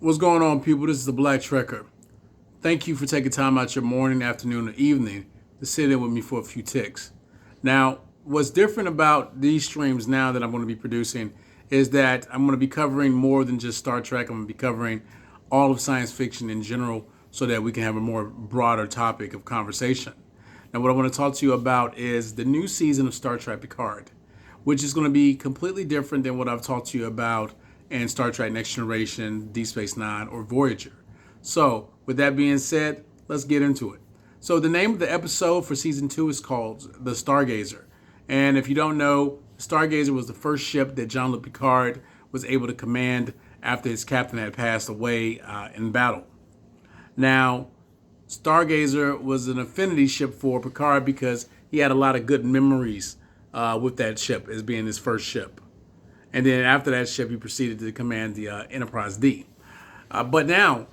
What's going on, people? This is the Black Trekker. Thank you for taking time out your morning, afternoon, or evening to sit in with me for a few ticks. Now, what's different about these streams now that I'm going to be producing is that I'm going to be covering more than just Star Trek. I'm going to be covering all of science fiction in general so that we can have a more broader topic of conversation. Now, what I want to talk to you about is the new season of Star Trek Picard, which is going to be completely different than what I've talked to you about in Star Trek Next Generation, Deep Space Nine, or Voyager. So, with that being said, let's get into it. So, the name of the episode for season 2 is called The Stargazer. And if you don't know, Stargazer was the first ship that Jean-Luc Picard was able to command after his captain had passed away in battle. Now, Stargazer was an affinity ship for Picard because he had a lot of good memories with that ship as being his first ship. And then after that ship, he proceeded to command the Enterprise D. But now,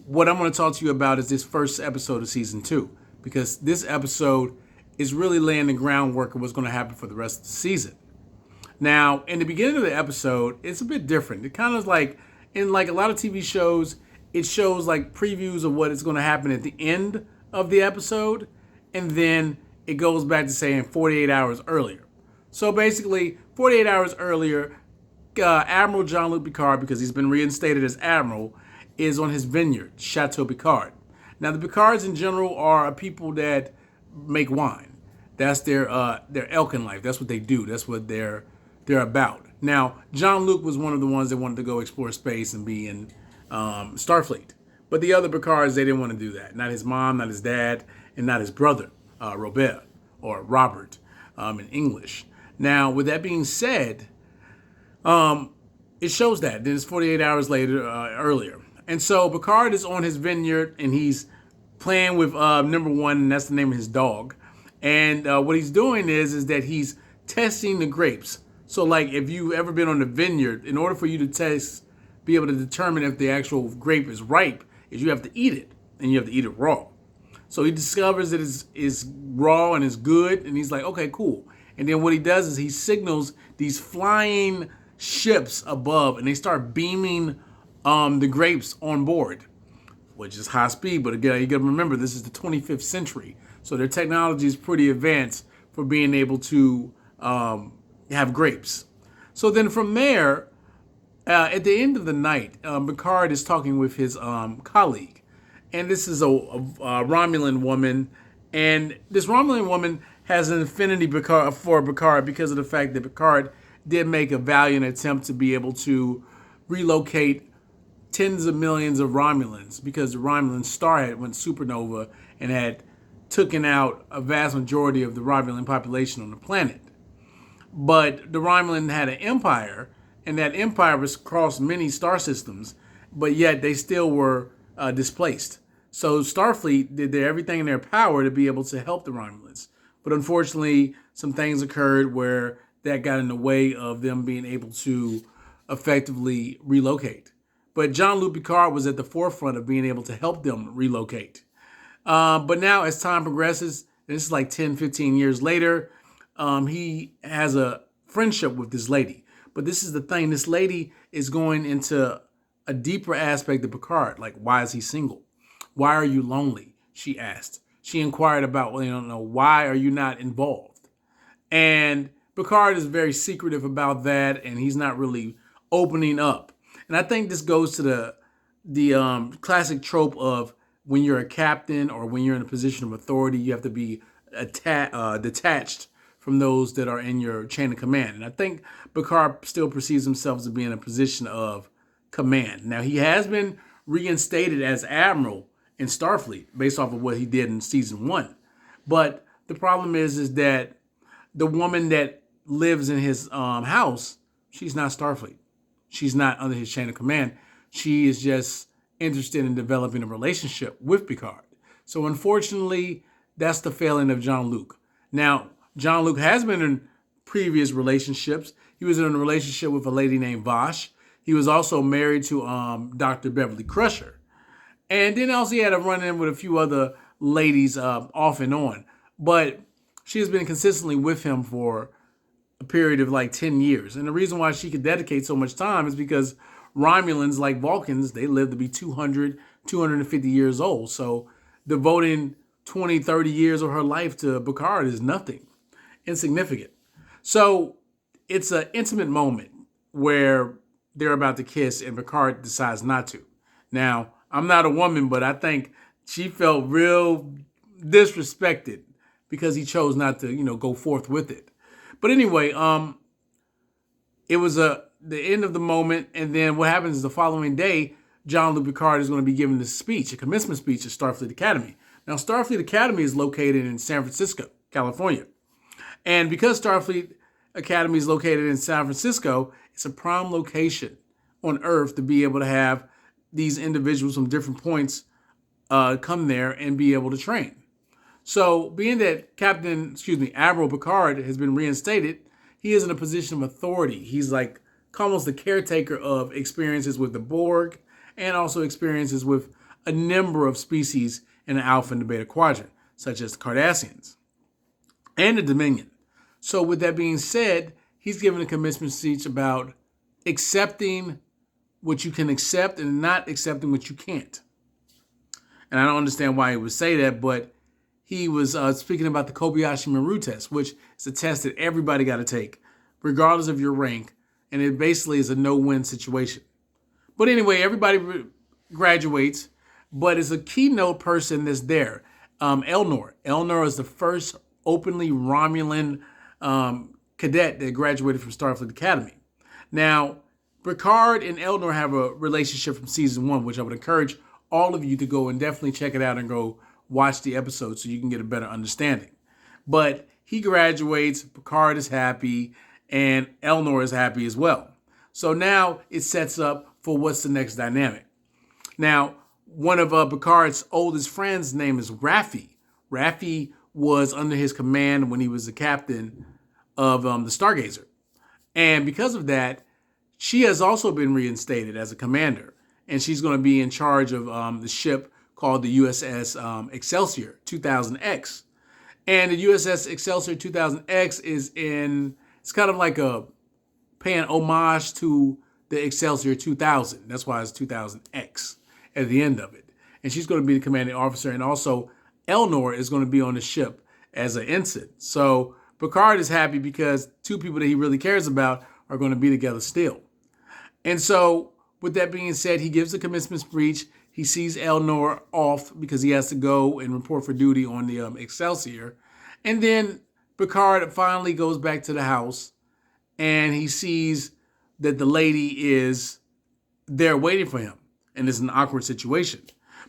what I'm going to talk to you about is this first episode of season 2, because this episode is really laying the groundwork of what's going to happen for the rest of the season. Now, in the beginning of the episode, it's a bit different. It kind of like, in like a lot of TV shows, it shows like previews of what is going to happen at the end of the episode, and then it goes back to saying 48 hours earlier. So basically, 48 hours earlier, Admiral Jean-Luc Picard, because he's been reinstated as Admiral, is on his vineyard, Chateau Picard. Now, the Picards in general are people that make wine. That's their Elkin life. That's what they do. That's what they're about. Now, Jean-Luc was one of the ones that wanted to go explore space and be in Starfleet. But the other Picards, they didn't want to do that. Not his mom, not his dad, and not his brother, Robert, or Robert in English. Now, with that being said, it shows that. Then it's 48 hours later, earlier. And so Picard is on his vineyard, and he's playing with number one, and that's the name of his dog. And what he's doing is that he's testing the grapes. So, like, if you've ever been on the vineyard, in order for you to be able to determine if the actual grape is ripe, is you have to eat it, and you have to eat it raw. So he discovers that it's raw and it's good, and he's like, okay, cool. And then what he does is he signals these flying ships above, and they start beaming the grapes on board, which is high speed. But again, you got to remember, this is the 25th century. So their technology is pretty advanced for being able to have grapes. So then from there, at the end of the night, Picard is talking with his colleague. And this is a Romulan woman. And this Romulan woman has an affinity for Picard because of the fact that Picard did make a valiant attempt to be able to relocate tens of millions of Romulans, because the Romulan star had went supernova and had taken out a vast majority of the Romulan population on the planet. But the Romulan had an empire, and that empire was across many star systems, but yet they still were displaced. So Starfleet did everything in their power to be able to help the Romulans. But unfortunately, some things occurred where that got in the way of them being able to effectively relocate. But Jean-Luc Picard was at the forefront of being able to help them relocate. But now, as time progresses, this is like 10, 15 years later, he has a friendship with this lady. But this is the thing. This lady is going into a deeper aspect of Picard. Like, why is he single? Why are you lonely? She asked. She inquired about, why are you not involved? And Picard is very secretive about that, and he's not really opening up. And I think this goes to the classic trope of when you're a captain or when you're in a position of authority, you have to be detached from those that are in your chain of command. And I think Picard still perceives himself to be in a position of command. Now, he has been reinstated as Admiral in Starfleet based off of what he did in season 1. But the problem is that the woman that lives in his house, she's not Starfleet. She's not under his chain of command. She is just interested in developing a relationship with Picard. So unfortunately, that's the failing of Jean-Luc. Now, Jean-Luc has been in previous relationships. He was in a relationship with a lady named Vash. He was also married to Dr. Beverly Crusher. And then also he had a run-in with a few other ladies off and on. But she has been consistently with him for a period of like 10 years. And the reason why she could dedicate so much time is because Romulans, like Vulcans, they live to be 200, 250 years old. So devoting 20, 30 years of her life to Picard is nothing, insignificant. So it's an intimate moment where they're about to kiss and Picard decides not to. Now, I'm not a woman, but I think she felt real disrespected because he chose not to, go forth with it. But anyway, it was the end of the moment, and then what happens is the following day, Jean-Luc Picard is going to be giving this speech, a commencement speech at Starfleet Academy. Now, Starfleet Academy is located in San Francisco, California. And because Starfleet Academy is located in San Francisco, it's a prime location on Earth to be able to have these individuals from different points come there and be able to train. So being that Admiral Picard has been reinstated, he is in a position of authority. He's like almost the caretaker of experiences with the Borg and also experiences with a number of species in the Alpha and the Beta Quadrant, such as the Cardassians and the Dominion. So with that being said, he's given a commencement speech about accepting what you can accept and not accepting what you can't. And I don't understand why he would say that, but he was speaking about the Kobayashi Maru test, which is a test that everybody got to take, regardless of your rank, and it basically is a no-win situation. But anyway, everybody graduates, but it's a keynote person that's there. Elnor. Elnor is the first openly Romulan cadet that graduated from Starfleet Academy. Now, Picard and Elnor have a relationship from season 1, which I would encourage all of you to go and definitely check it out and go watch the episode so you can get a better understanding. But he graduates, Picard is happy, and Elnor is happy as well. So now it sets up for what's the next dynamic. Now, one of Picard's oldest friends' name is Raffi. Raffi was under his command when he was the captain of the Stargazer. And because of that, she has also been reinstated as a commander. And she's going to be in charge of the ship called the USS Excelsior 2000X. And the USS Excelsior 2000X it's kind of like paying homage to the Excelsior 2000. That's why it's 2000X at the end of it. And she's going to be the commanding officer. And also, Elnor is going to be on the ship as an ensign. So Picard is happy because two people that he really cares about are going to be together still. And so, with that being said, he gives a commencement speech. He sees Elnor off because he has to go and report for duty on the Excelsior. And then Picard finally goes back to the house and he sees that the lady is there waiting for him. And it's an awkward situation.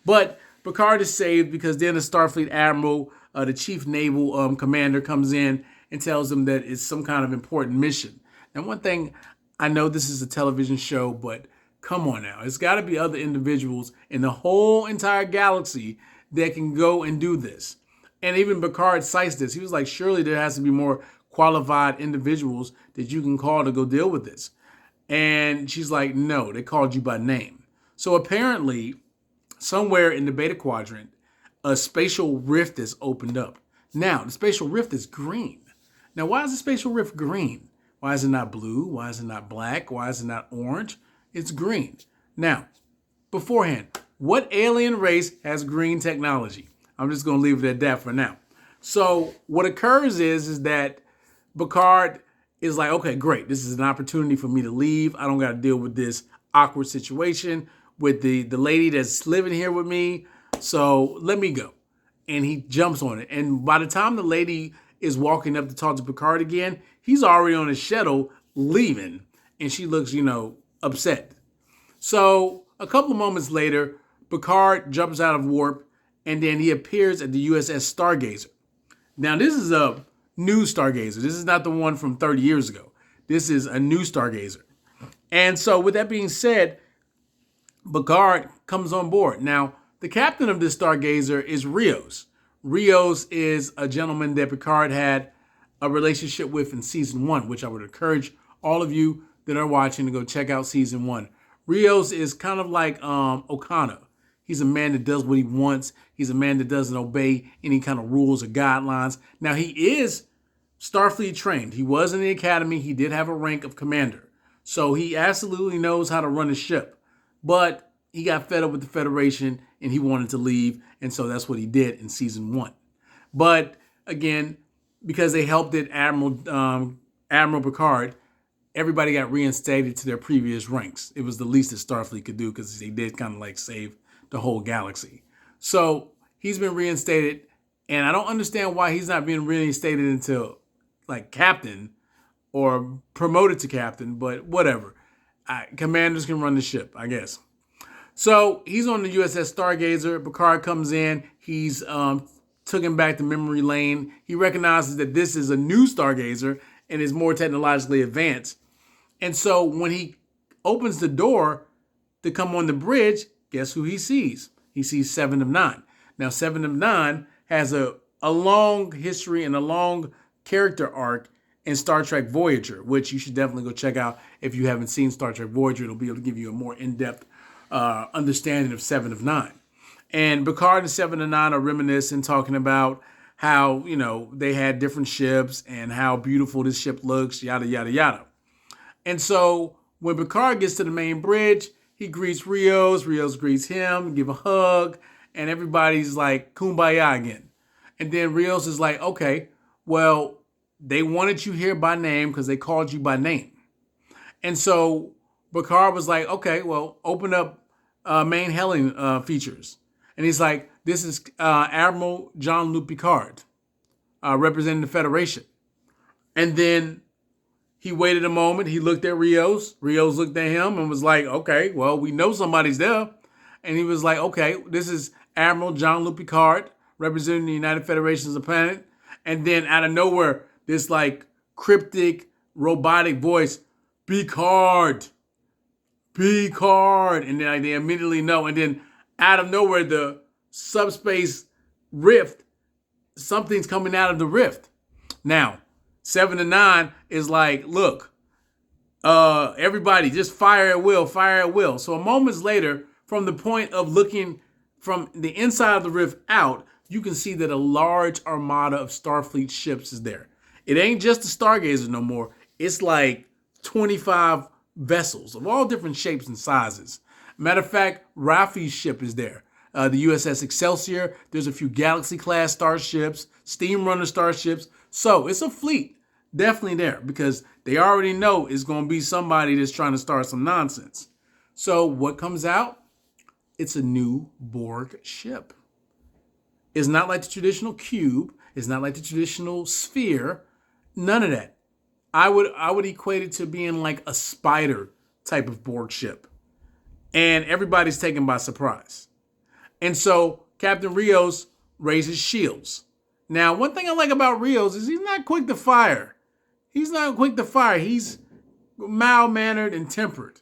But Picard is saved because then the Starfleet Admiral, the Chief Naval Commander, comes in and tells him that it's some kind of important mission. And one thing, I know this is a television show, but come on now. It's got to be other individuals in the whole entire galaxy that can go and do this. And even Picard cites this. He was like, surely there has to be more qualified individuals that you can call to go deal with this. And she's like, no, they called you by name. So apparently, somewhere in the Beta Quadrant, a spatial rift is opened up. Now, the spatial rift is green. Now, why is the spatial rift green? Why is it not blue? Why is it not black? Why is it not orange? It's green. Now, beforehand, what alien race has green technology? I'm just going to leave it at that for now. So what occurs is that Picard is like, okay, great. This is an opportunity for me to leave. I don't got to deal with this awkward situation with the lady that's living here with me. So let me go. And he jumps on it. And by the time the lady is walking up to talk to Picard again, he's already on his shuttle leaving. And she looks, upset. So a couple of moments later, Picard jumps out of warp and then he appears at the USS Stargazer. Now, this is a new Stargazer. This is not the one from 30 years ago. This is a new Stargazer. And so with that being said, Picard comes on board. Now, the captain of this Stargazer is Rios. Rios is a gentleman that Picard had a relationship with in season 1, which I would encourage all of you that are watching to go check out season 1. Rios is kind of like Okana. He's a man that does what he wants. He's a man that doesn't obey any kind of rules or guidelines. Now, he is Starfleet trained. He was in the academy. He did have a rank of commander. So he absolutely knows how to run a ship. But he got fed up with the Federation and he wanted to leave. And so that's what he did in season 1. But again, because they helped it, Admiral Picard, everybody got reinstated to their previous ranks. It was the least that Starfleet could do because they did kind of like save the whole galaxy. So he's been reinstated, and I don't understand why he's not being reinstated into like captain or promoted to captain, but whatever. Commanders can run the ship, I guess. So he's on the USS Stargazer. Picard comes in. He's took him back to memory lane. He recognizes that this is a new Stargazer and is more technologically advanced. And so when he opens the door to come on the bridge, guess who he sees? He sees Seven of Nine. Now, Seven of Nine has a long history and a long character arc in Star Trek Voyager, which you should definitely go check out if you haven't seen Star Trek Voyager. It'll be able to give you a more in-depth understanding of Seven of Nine. And Picard and Seven of Nine are reminiscing, talking about how, they had different ships and how beautiful this ship looks, yada, yada, yada. And so when Picard gets to the main bridge, he greets Rios. Rios greets him, give a hug, and everybody's like, kumbaya again. And then Rios is like, okay, well, they wanted you here by name because they called you by name. And so Picard was like, okay, well, open up main hailing features. And he's like, this is Admiral Jean-Luc Picard, representing the Federation. And then he waited a moment. He looked at Rios. Rios looked at him and was like, okay, well, we know somebody's there. And he was like, okay, this is Admiral Jean-Luc Picard, representing the United Federations of Planet. And then out of nowhere, this like cryptic, robotic voice, Picard. And then they immediately know. And then out of nowhere, the subspace rift, something's coming out of the rift. Now, 7 to 9 is like, look, everybody just fire at will. So a moments later, from the point of looking from the inside of the rift out, you can see that a large armada of Starfleet ships is there. It ain't just the Stargazer no more. It's like 25 vessels of all different shapes and sizes. Matter of fact, Rafi's ship is there. The USS Excelsior. There's a few Galaxy-class starships, Steamrunner starships. So it's a fleet. Definitely there because they already know it's going to be somebody that's trying to start some nonsense. So what comes out? It's a new Borg ship. It's not like the traditional cube. It's not like the traditional sphere. None of that. I would equate it to being like a spider type of Borg ship. And everybody's taken by surprise. And so Captain Rios raises shields. Now, one thing I like about Rios is he's not quick to fire. He's mild-mannered and tempered.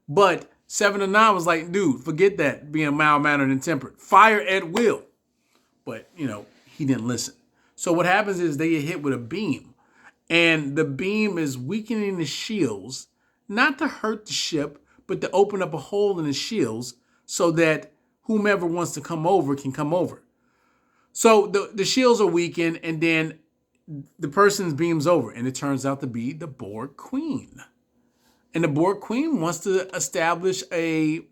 But 7 to 9 was like, dude, forget that being mild-mannered and tempered. Fire at will. But, he didn't listen. So what happens is they get hit with a beam. And the beam is weakening the shields, not to hurt the ship, but to open up a hole in the shields so that whomever wants to come over can come over. So the shields are weakened, and then the person's beams over, and it turns out to be the Borg Queen. And the Borg Queen wants to establish an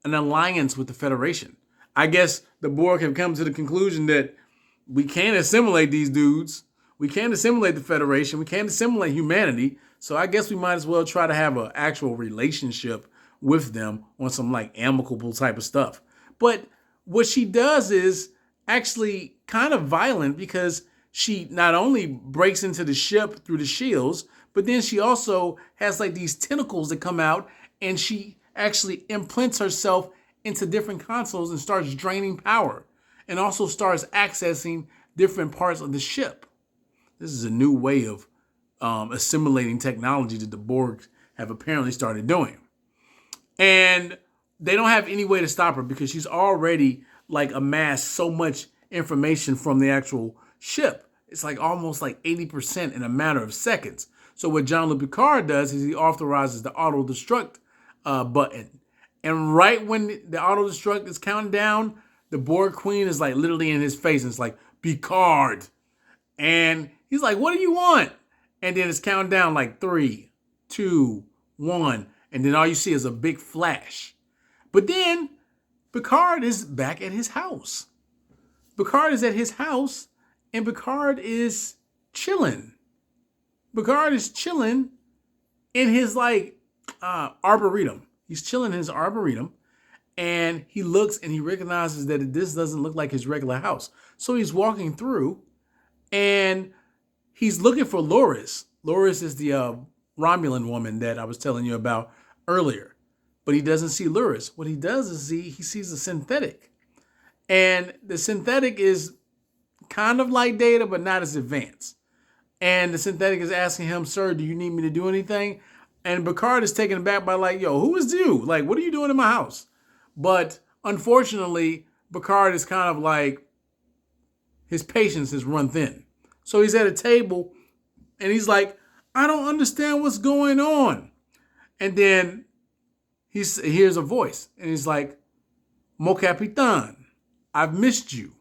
alliance with the Federation. I guess the Borg have come to the conclusion that we can't assimilate these dudes. We can't assimilate the Federation. We can't assimilate humanity. So I guess we might as well try to have an actual relationship with them on some like amicable type of stuff. But what she does is actually kind of violent because she not only breaks into the ship through the shields, but then she also has like these tentacles that come out and she actually imprints herself into different consoles and starts draining power and also starts accessing different parts of the ship. This is a new way of assimilating technology that the Borg have apparently started doing. And they don't have any way to stop her because she's already like amassed so much information from the actual ship. It's like almost like 80% in a matter of seconds. So what Jean-Luc Picard does is he authorizes the auto-destruct button. And right when the auto-destruct is counting down, the Borg Queen is like literally in his face. And it's like, Picard. And he's like, what do you want? And then it's counting down like 3, 2, 1. And then all you see is a big flash. But then Picard is back at his house. Picard is at his house and Picard is chilling. Picard is chilling in his arboretum. He's chilling in his arboretum and he looks and he recognizes that this doesn't look like his regular house. So he's walking through and he's looking for Loris. Loris is the Romulan woman that I was telling you about earlier. But he doesn't see Loris. What he does is he sees a synthetic. And the synthetic is kind of like Data, but not as advanced. And the synthetic is asking him, sir, do you need me to do anything? And Picard is taken aback by like, yo, who is you? Like, what are you doing in my house? But unfortunately, Picard is kind of like, his patience has run thin. So he's at a table and he's like, I don't understand what's going on. And then he hears a voice and he's like, Mo Capitan, I've missed you.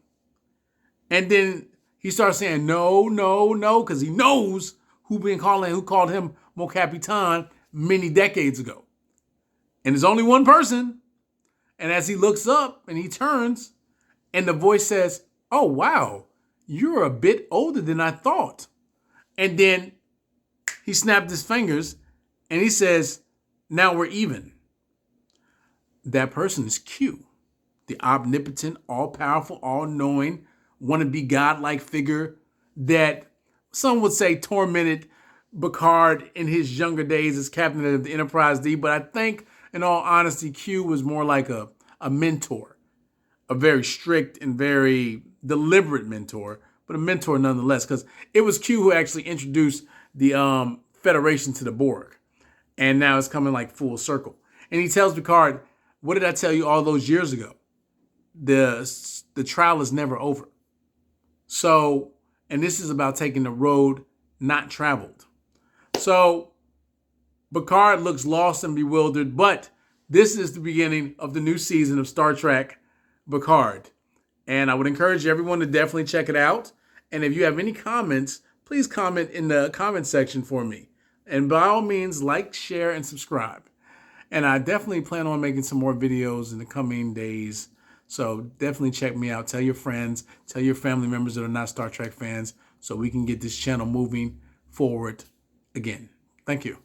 And then he starts saying, no, no, no, because he knows who called him Mo Capitan many decades ago. And there's only one person. And as he looks up and he turns and the voice says, oh, wow, you're a bit older than I thought. And then he snapped his fingers and he says, now we're even. That person is Q, the omnipotent, all-powerful, all-knowing, wannabe godlike figure that some would say tormented Picard in his younger days as captain of the Enterprise D. But I think, in all honesty, Q was more like a mentor, a very strict and very deliberate mentor, but a mentor nonetheless, because it was Q who actually introduced the Federation to the Borg. And now it's coming like full circle. And he tells Picard, what did I tell you all those years ago? The trial is never over. So, and this is about taking the road not traveled. So Picard looks lost and bewildered, but this is the beginning of the new season of Star Trek Picard. And I would encourage everyone to definitely check it out. And if you have any comments, please comment in the comment section for me. And by all means, like, share, and subscribe. And I definitely plan on making some more videos in the coming days. So definitely check me out. Tell your friends, tell your family members that are not Star Trek fans so we can get this channel moving forward again. Thank you.